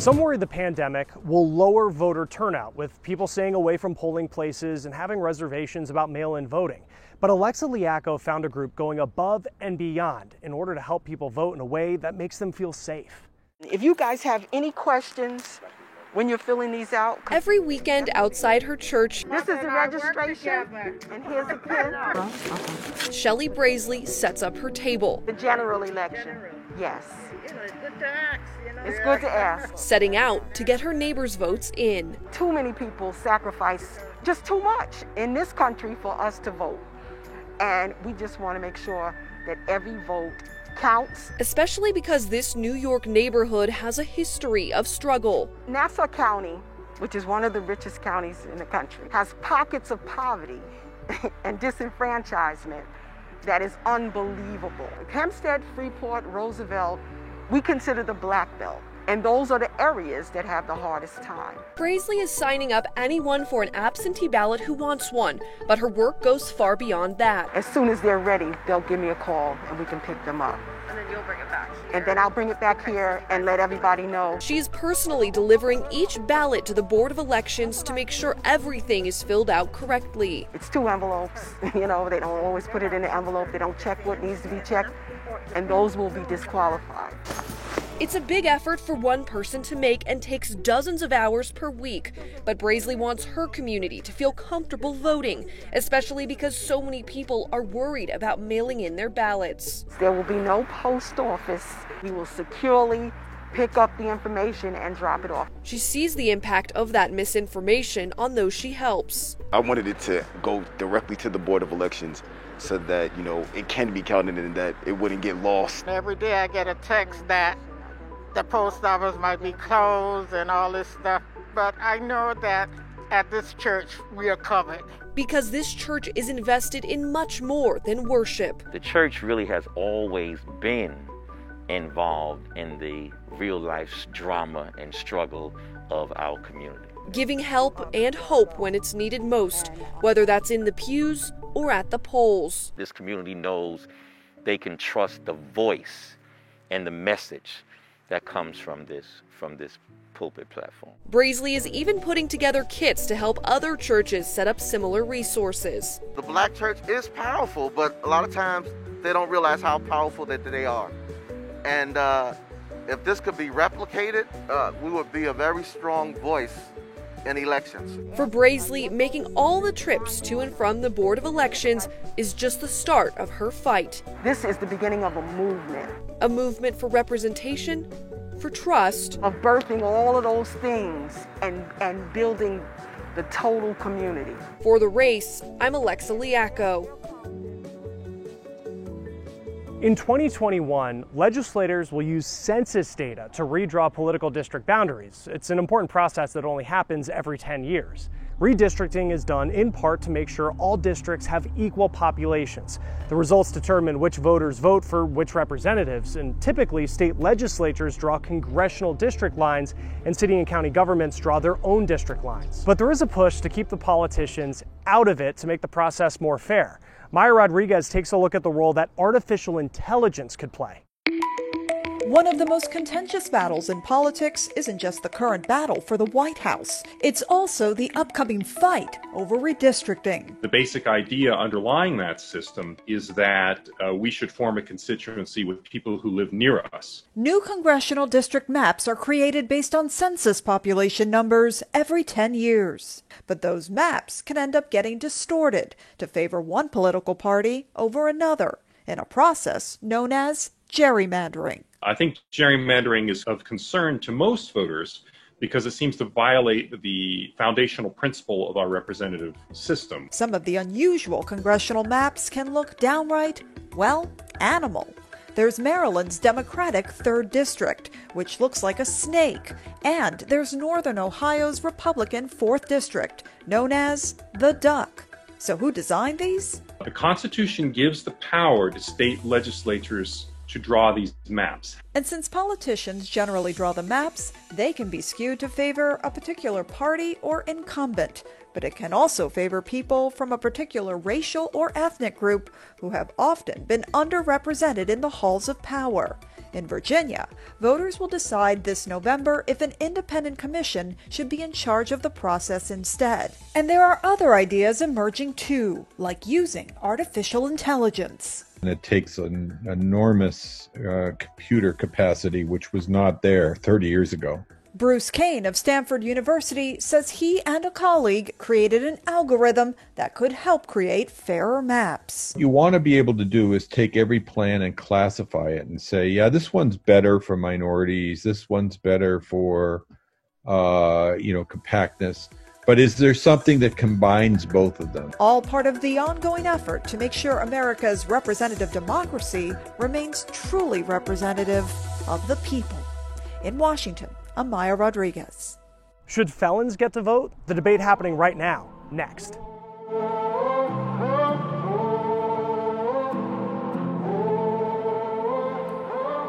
Some worry the pandemic will lower voter turnout, with people staying away from polling places and having reservations about mail-in voting. But Alexa Liacco found a group going above and beyond in order to help people vote in a way that makes them feel safe. If you guys have any questions when you're filling these out. Every weekend outside her church, This is the registration, and here's the pen. Shelley Brazeley sets up her table. The general election, yes. It's good to ask. Setting out to get her neighbors' votes in. Too many people sacrifice just too much in this country for us to vote. And we just want to make sure that every vote counts. Especially because this New York neighborhood has a history of struggle. Nassau County, which is one of the richest counties in the country, has pockets of poverty and disenfranchisement that is unbelievable. Hempstead, Freeport, Roosevelt, we consider the Black Belt. And those are the areas that have the hardest time. Brazeley is signing up anyone for an absentee ballot who wants one, but her work goes far beyond that. As soon as they're ready, they'll give me a call and we can pick them up. And then you'll bring it back here. And then I'll bring it back here and let everybody know. She's personally delivering each ballot to the Board of Elections to make sure everything is filled out correctly. It's 2 envelopes. You know, they don't always put it in the envelope. They don't check what needs to be checked, and those will be disqualified. It's a big effort for one person to make and takes dozens of hours per week. But Brazeley wants her community to feel comfortable voting, especially because so many people are worried about mailing in their ballots. There will be no post office. We will securely pick up the information and drop it off. She sees the impact of that misinformation on those she helps. I wanted it to go directly to the Board of Elections so that, it can be counted and that it wouldn't get lost. Every day I get a text that the post office might be closed and all this stuff, but I know that at this church we are covered. Because this church is invested in much more than worship. The church really has always been involved in the real life drama and struggle of our community. Giving help and hope when it's needed most, whether that's in the pews or at the polls. This community knows they can trust the voice and the message that comes from this pulpit platform. Brazeley is even putting together kits to help other churches set up similar resources. The black church is powerful, but a lot of times they don't realize how powerful that they are. And if this could be replicated, we would be a very strong voice in elections. For Brazeley, making all the trips to and from the Board of Elections is just the start of her fight. This is the beginning of a movement. A movement for representation, for trust, of birthing all of those things and building the total community. For The Race, I'm Alexa Liacco. In 2021, legislators will use census data to redraw political district boundaries. It's an important process that only happens every 10 years. Redistricting is done in part to make sure all districts have equal populations. The results determine which voters vote for which representatives, and typically state legislatures draw congressional district lines and city and county governments draw their own district lines. But there is a push to keep the politicians out of it to make the process more fair. Maya Rodriguez takes a look at the role that artificial intelligence could play. One of the most contentious battles in politics isn't just the current battle for the White House. It's also the upcoming fight over redistricting. The basic idea underlying that system is that we should form a constituency with people who live near us. New congressional district maps are created based on census population numbers every 10 years. But those maps can end up getting distorted to favor one political party over another in a process known as gerrymandering. I think gerrymandering is of concern to most voters because it seems to violate the foundational principle of our representative system. Some of the unusual congressional maps can look downright, animal. There's Maryland's Democratic 3rd District, which looks like a snake. And there's Northern Ohio's Republican 4th District, known as the Duck. So who designed these? The Constitution gives the power to state legislatures to draw these maps. And since politicians generally draw the maps, they can be skewed to favor a particular party or incumbent. But it can also favor people from a particular racial or ethnic group who have often been underrepresented in the halls of power. In Virginia, voters will decide this November if an independent commission should be in charge of the process instead. And there are other ideas emerging too, like using artificial intelligence. And it takes an enormous computer capacity, which was not there 30 years ago. Bruce Kane of Stanford University says he and a colleague created an algorithm that could help create fairer maps. You want to be able to do is take every plan and classify it and say, yeah, this one's better for minorities, this one's better for, compactness. But is there something that combines both of them? All part of the ongoing effort to make sure America's representative democracy remains truly representative of the people. In Washington, I'm Maya Rodriguez. Should felons get to vote? The debate happening right now. Next.